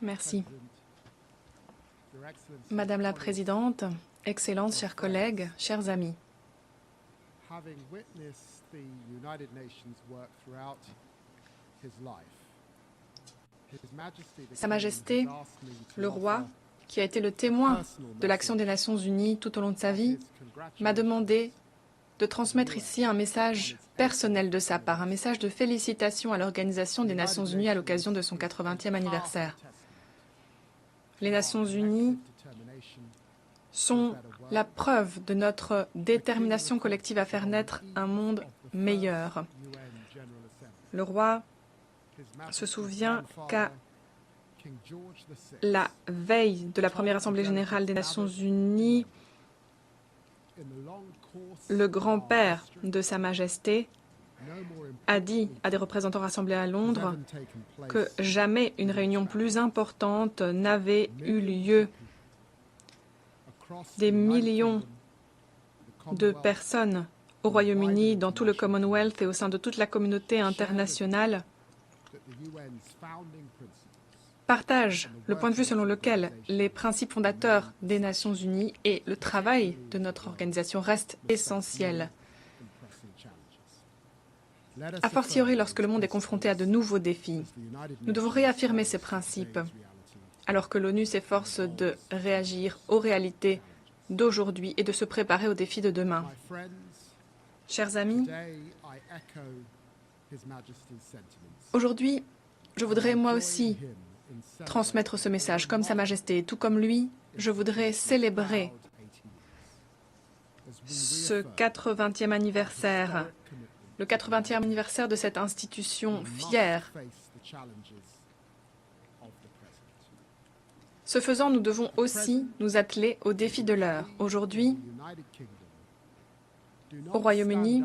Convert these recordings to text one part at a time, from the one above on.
Merci. Madame la Présidente, Excellences, chers collègues, chers amis. Sa Majesté, le roi, qui a été le témoin de l'action des Nations Unies tout au long de sa vie, m'a demandé de transmettre ici un message personnel de sa part, un message de félicitations à l'Organisation des Nations Unies à l'occasion de son 80e anniversaire. Les Nations Unies sont la preuve de notre détermination collective à faire naître un monde meilleur. Le roi se souvient qu'à la veille de la première Assemblée générale des Nations Unies, le grand-père de Sa Majesté a dit à des représentants rassemblés à Londres que jamais une réunion plus importante n'avait eu lieu. Des millions de personnes au Royaume-Uni, dans tout le Commonwealth et au sein de toute la communauté internationale partagent le point de vue selon lequel les principes fondateurs des Nations Unies et le travail de notre organisation restent essentiels. A fortiori lorsque le monde est confronté à de nouveaux défis, nous devons réaffirmer ces principes alors que l'ONU s'efforce de réagir aux réalités d'aujourd'hui et de se préparer aux défis de demain. Chers amis, aujourd'hui, je voudrais moi aussi transmettre ce message comme Sa Majesté. Tout comme lui, je voudrais célébrer ce 80e anniversaire, le 80e anniversaire de cette institution fière. Ce faisant, nous devons aussi nous atteler aux défis de l'heure. Aujourd'hui, au Royaume-Uni,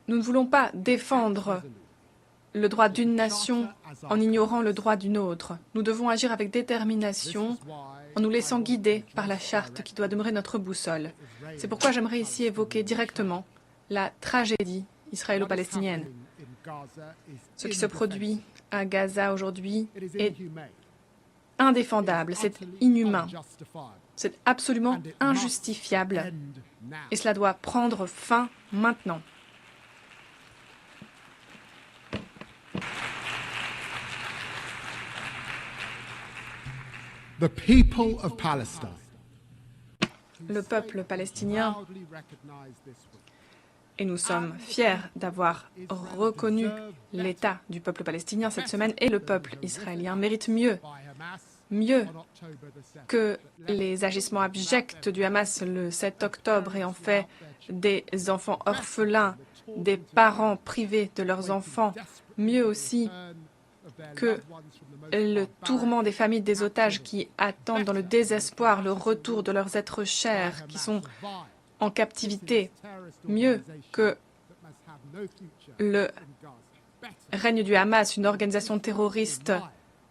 nous ne voulons pas défendre le droit d'une nation en ignorant le droit d'une autre. Nous devons agir avec détermination en nous laissant guider par la charte qui doit demeurer notre boussole. C'est pourquoi j'aimerais ici évoquer directement la tragédie israélo-palestinienne. Ce qui se produit à Gaza aujourd'hui est indéfendable, c'est inhumain, c'est absolument injustifiable et cela doit prendre fin maintenant. The people of Palestine. Le peuple palestinien, et nous sommes fiers d'avoir reconnu l'État du peuple palestinien cette semaine, et le peuple israélien mérite mieux que les agissements abjects du Hamas le 7 octobre et en fait des enfants orphelins, des parents privés de leurs enfants, mieux aussi que le tourment des familles des otages qui attendent dans le désespoir le retour de leurs êtres chers qui sont en captivité, mieux que le règne du Hamas, une organisation terroriste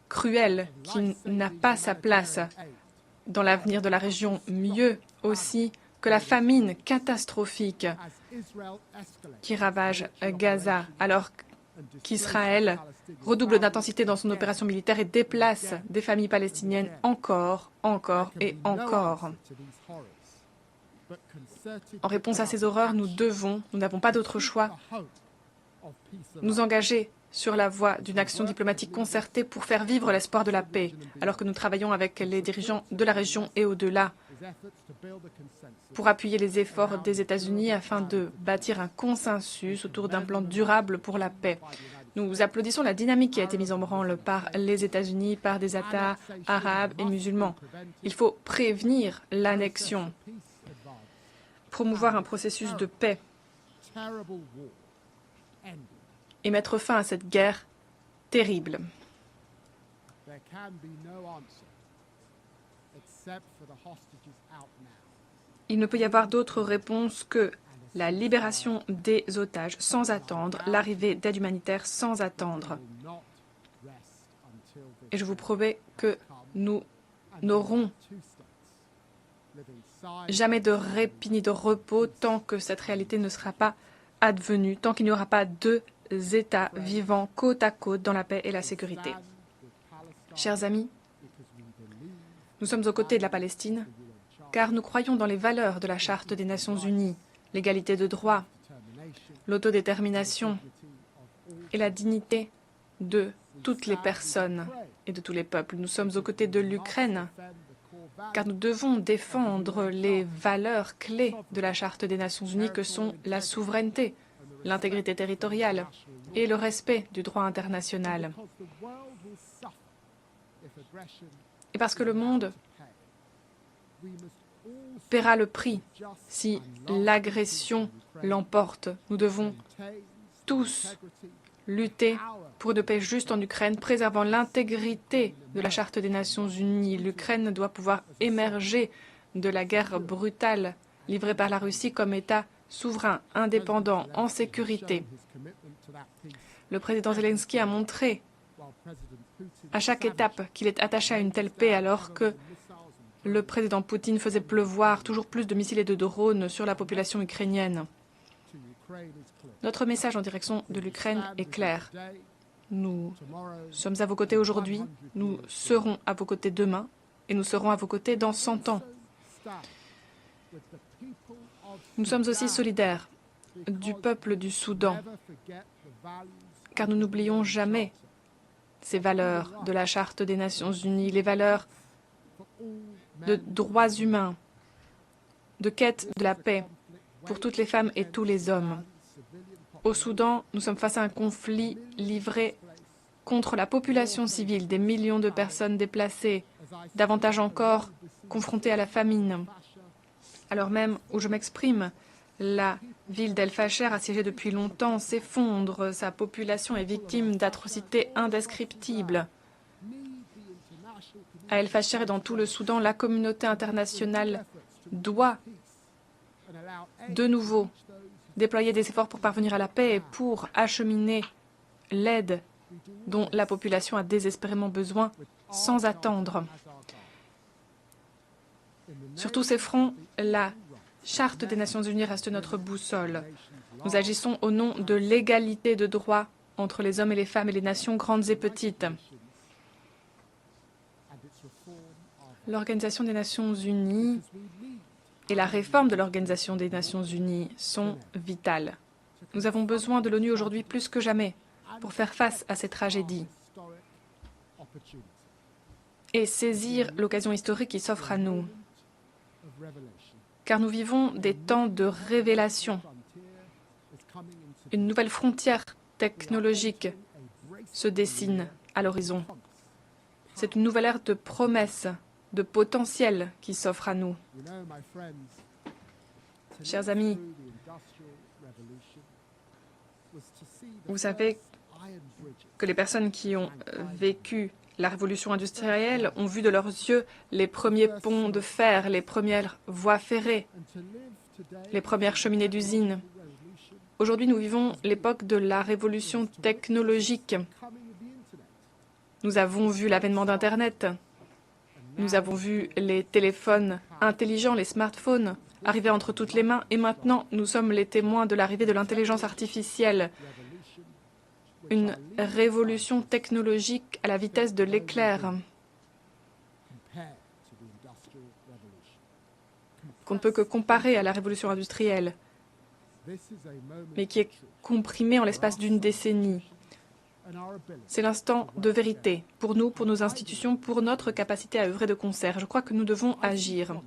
cruelle qui n'a pas sa place dans l'avenir de la région, mieux aussi que la famine catastrophique qui ravage Gaza, alors qu'Israël redouble d'intensité dans son opération militaire et déplace des familles palestiniennes encore et encore. En réponse à ces horreurs, nous n'avons pas d'autre choix, nous engager sur la voie d'une action diplomatique concertée pour faire vivre l'espoir de la paix, alors que nous travaillons avec les dirigeants de la région et au-delà, pour appuyer les efforts des États-Unis afin de bâtir un consensus autour d'un plan durable pour la paix. Nous applaudissons la dynamique qui a été mise en branle par les États-Unis, par des États arabes et musulmans. Il faut prévenir l'annexion, promouvoir un processus de paix et mettre fin à cette guerre terrible. Il ne peut y avoir d'autre réponse que la libération des otages sans attendre, l'arrivée d'aide humanitaire sans attendre. Et je vous promets que nous n'aurons jamais de répit ni de repos tant que cette réalité ne sera pas advenue tant qu'il n'y aura pas deux États vivant côte à côte dans la paix et la sécurité. Chers amis, nous sommes aux côtés de la Palestine car nous croyons dans les valeurs de la Charte des Nations Unies, l'égalité de droit, l'autodétermination et la dignité de toutes les personnes et de tous les peuples. Nous sommes aux côtés de l'Ukraine car nous devons défendre les valeurs clés de la Charte des Nations Unies que sont la souveraineté, l'intégrité territoriale et le respect du droit international. Et parce que le monde paiera le prix si l'agression l'emporte. Nous devons tous lutter pour une paix juste en Ukraine, préservant l'intégrité de la Charte des Nations Unies. L'Ukraine doit pouvoir émerger de la guerre brutale livrée par la Russie comme État souverain, indépendant, en sécurité. Le président Zelensky a montré à chaque étape qu'il est attaché à une telle paix alors que le président Poutine faisait pleuvoir toujours plus de missiles et de drones sur la population ukrainienne. Notre message en direction de l'Ukraine est clair. Nous sommes à vos côtés aujourd'hui, nous serons à vos côtés demain et nous serons à vos côtés dans 100 ans. Nous sommes aussi solidaires du peuple du Soudan, car nous n'oublions jamais ces valeurs de la Charte des Nations Unies, les valeurs de droits humains, de quête de la paix pour toutes les femmes et tous les hommes. Au Soudan, nous sommes face à un conflit livré contre la population civile, des millions de personnes déplacées, davantage encore confrontées à la famine. Alors même où je m'exprime, la ville d'El Fasher, assiégée depuis longtemps, s'effondre. Sa population est victime d'atrocités indescriptibles. À El Fasher et dans tout le Soudan, la communauté internationale doit de nouveau déployer des efforts pour parvenir à la paix et pour acheminer l'aide dont la population a désespérément besoin sans attendre. Sur tous ces fronts, la Charte des Nations Unies reste notre boussole. Nous agissons au nom de l'égalité de droit entre les hommes et les femmes et les nations grandes et petites. L'Organisation des Nations Unies et la réforme de l'Organisation des Nations Unies sont vitales. Nous avons besoin de l'ONU aujourd'hui plus que jamais pour faire face à ces tragédies et saisir l'occasion historique qui s'offre à nous. Car nous vivons des temps de révélation. Une nouvelle frontière technologique se dessine à l'horizon. C'est une nouvelle ère de promesses, de potentiel qui s'offre à nous. Chers amis, vous savez que les personnes qui ont vécu la révolution industrielle ont vu de leurs yeux les premiers ponts de fer, les premières voies ferrées, les premières cheminées d'usines. Aujourd'hui, nous vivons l'époque de la révolution technologique. Nous avons vu l'avènement d'Internet. Nous avons vu les téléphones intelligents, les smartphones, arriver entre toutes les mains. Et maintenant, nous sommes les témoins de l'arrivée de l'intelligence artificielle. Une révolution technologique à la vitesse de l'éclair, qu'on ne peut que comparer à la révolution industrielle, mais qui est comprimée en l'espace d'une décennie. C'est l'instant de vérité, pour nous, pour nos institutions, pour notre capacité à œuvrer de concert. Je crois que nous devons agir.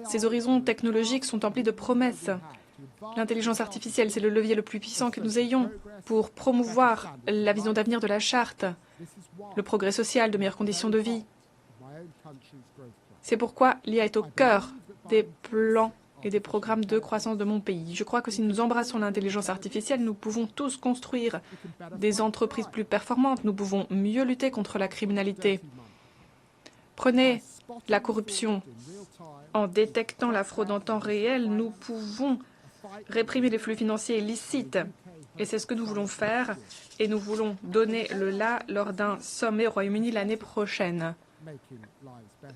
Ces horizons technologiques sont emplis de promesses. L'intelligence artificielle, c'est le levier le plus puissant que nous ayons pour promouvoir la vision d'avenir de la Charte, le progrès social, de meilleures conditions de vie. C'est pourquoi l'IA est au cœur des plans et des programmes de croissance de mon pays. Je crois que si nous embrassons l'intelligence artificielle, nous pouvons tous construire des entreprises plus performantes, nous pouvons mieux lutter contre la criminalité. Prenez la corruption. En détectant la fraude en temps réel, nous pouvons réprimer les flux financiers illicites. Et c'est ce que nous voulons faire. Et nous voulons donner le la lors d'un sommet au Royaume-Uni l'année prochaine.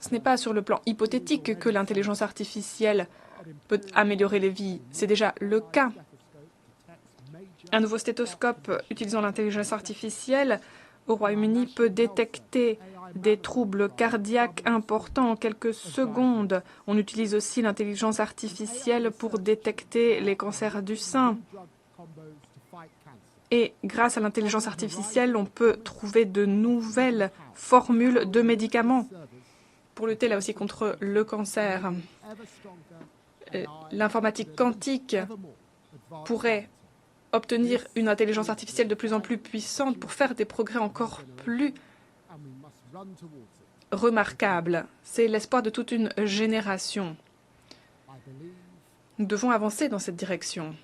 Ce n'est pas sur le plan hypothétique que l'intelligence artificielle peut améliorer les vies. C'est déjà le cas. Un nouveau stéthoscope utilisant l'intelligence artificielle au Royaume-Uni peut détecter des troubles cardiaques importants en quelques secondes. On utilise aussi l'intelligence artificielle pour détecter les cancers du sein. Et grâce à l'intelligence artificielle, on peut trouver de nouvelles formules de médicaments pour lutter là aussi contre le cancer. L'informatique quantique pourrait obtenir une intelligence artificielle de plus en plus puissante pour faire des progrès encore plus remarquables. C'est l'espoir de toute une génération. Nous devons avancer dans cette direction.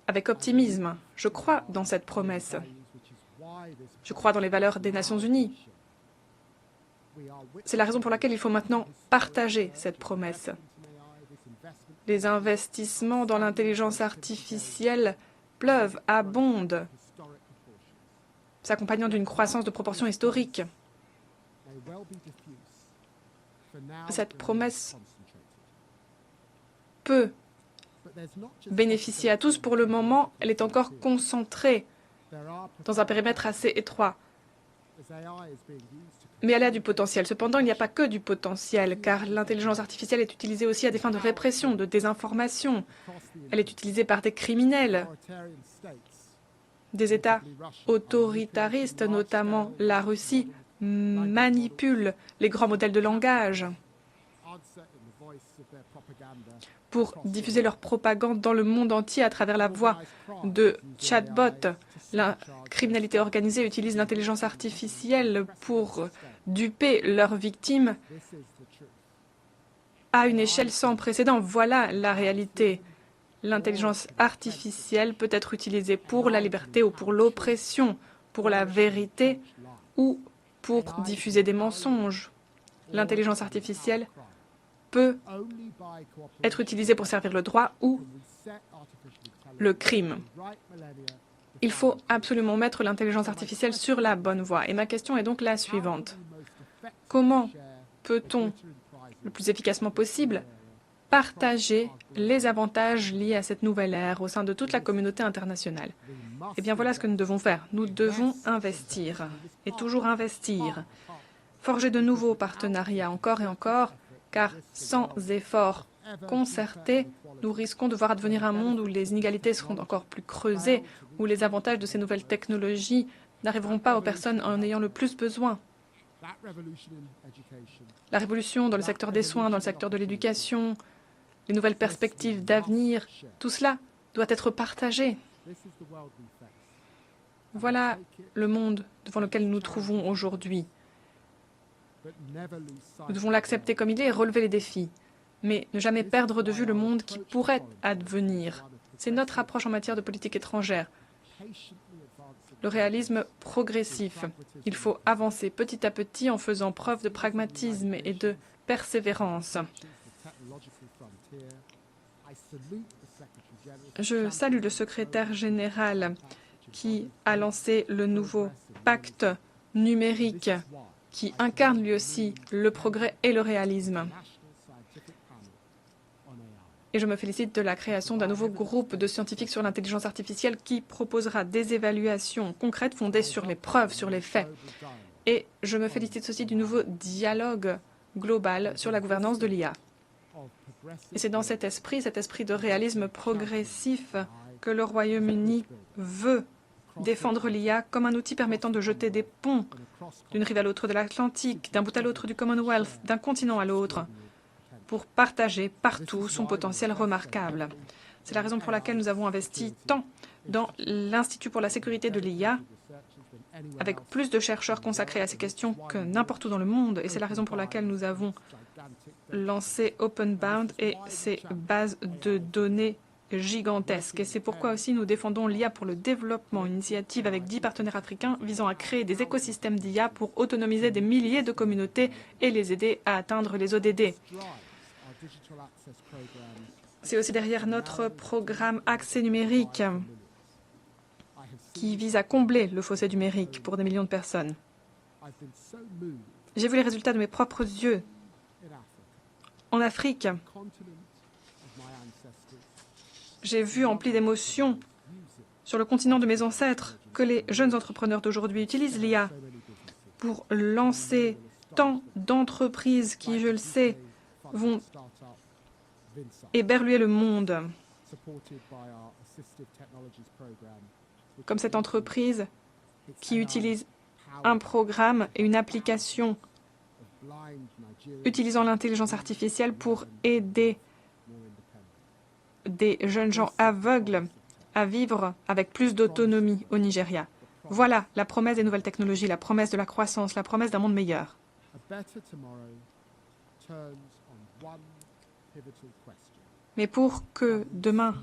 Avec optimisme, je crois dans cette promesse. Je crois dans les valeurs des Nations Unies. C'est la raison pour laquelle il faut maintenant partager cette promesse. Les investissements dans l'intelligence artificielle pleuvent, abondent, s'accompagnant d'une croissance de proportions historiques. Cette promesse peut bénéficier à tous. Pour le moment, elle est encore concentrée dans un périmètre assez étroit. Mais elle a du potentiel. Cependant, il n'y a pas que du potentiel, car l'intelligence artificielle est utilisée aussi à des fins de répression, de désinformation. Elle est utilisée par des criminels, des États autoritaristes, notamment la Russie, manipulent les grands modèles de langage pour diffuser leur propagande dans le monde entier à travers la voie de chatbots. La criminalité organisée utilise l'intelligence artificielle pour duper leurs victimes à une échelle sans précédent. Voilà la réalité. L'intelligence artificielle peut être utilisée pour la liberté ou pour l'oppression, pour la vérité ou pour diffuser des mensonges. L'intelligence artificielle peut être utilisée pour servir le droit ou le crime. Il faut absolument mettre l'intelligence artificielle sur la bonne voie. Et ma question est donc la suivante. Comment peut-on, le plus efficacement possible, partager les avantages liés à cette nouvelle ère au sein de toute la communauté internationale? Eh bien, voilà ce que nous devons faire. Nous devons investir, et toujours investir. Forger de nouveaux partenariats encore et encore, car sans efforts concertés, nous risquons de voir advenir un monde où les inégalités seront encore plus creusées, où les avantages de ces nouvelles technologies n'arriveront pas aux personnes en ayant le plus besoin. La révolution dans le secteur des soins, dans le secteur de l'éducation, les nouvelles perspectives d'avenir, tout cela doit être partagé. Voilà le monde devant lequel nous nous trouvons aujourd'hui. Nous devons l'accepter comme il est et relever les défis, mais ne jamais perdre de vue le monde qui pourrait advenir. C'est notre approche en matière de politique étrangère. Le réalisme progressif. Il faut avancer petit à petit en faisant preuve de pragmatisme et de persévérance. Je salue le secrétaire général qui a lancé le nouveau pacte numérique qui incarne lui aussi le progrès et le réalisme. Et je me félicite de la création d'un nouveau groupe de scientifiques sur l'intelligence artificielle qui proposera des évaluations concrètes fondées sur les preuves, sur les faits. Et je me félicite aussi du nouveau dialogue global sur la gouvernance de l'IA. Et c'est dans cet esprit de réalisme progressif, que le Royaume-Uni veut défendre l'IA comme un outil permettant de jeter des ponts d'une rive à l'autre de l'Atlantique, d'un bout à l'autre du Commonwealth, d'un continent à l'autre, pour partager partout son potentiel remarquable. C'est la raison pour laquelle nous avons investi tant dans l'Institut pour la sécurité de l'IA, avec plus de chercheurs consacrés à ces questions que n'importe où dans le monde. Et c'est la raison pour laquelle nous avons lancé OpenBound et ses bases de données gigantesques. Et c'est pourquoi aussi nous défendons l'IA pour le développement, une initiative avec 10 partenaires africains visant à créer des écosystèmes d'IA pour autonomiser des milliers de communautés et les aider à atteindre les ODD. C'est aussi derrière notre programme Accès numérique qui vise à combler le fossé numérique pour des millions de personnes. J'ai vu les résultats de mes propres yeux En Afrique, j'ai vu empli d'émotions sur le continent de mes ancêtres que les jeunes entrepreneurs d'aujourd'hui utilisent l'IA pour lancer tant d'entreprises qui, je le sais, vont éberluer le monde, comme cette entreprise qui utilise un programme et une application utilisant l'intelligence artificielle pour aider des jeunes gens aveugles à vivre avec plus d'autonomie au Nigeria. Voilà la promesse des nouvelles technologies, la promesse de la croissance, la promesse d'un monde meilleur. Mais pour que demain,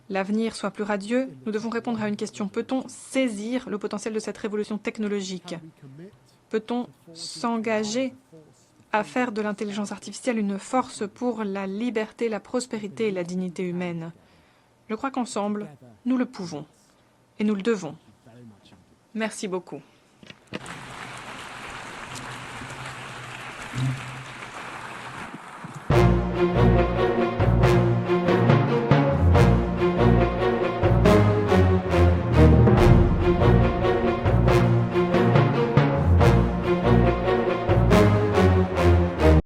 l'avenir soit plus radieux, nous devons répondre à une question. Peut-on saisir le potentiel de cette révolution technologique? Peut-on s'engager à faire de l'intelligence artificielle une force pour la liberté, la prospérité et la dignité humaine? Je crois qu'ensemble, nous le pouvons et nous le devons. Merci beaucoup.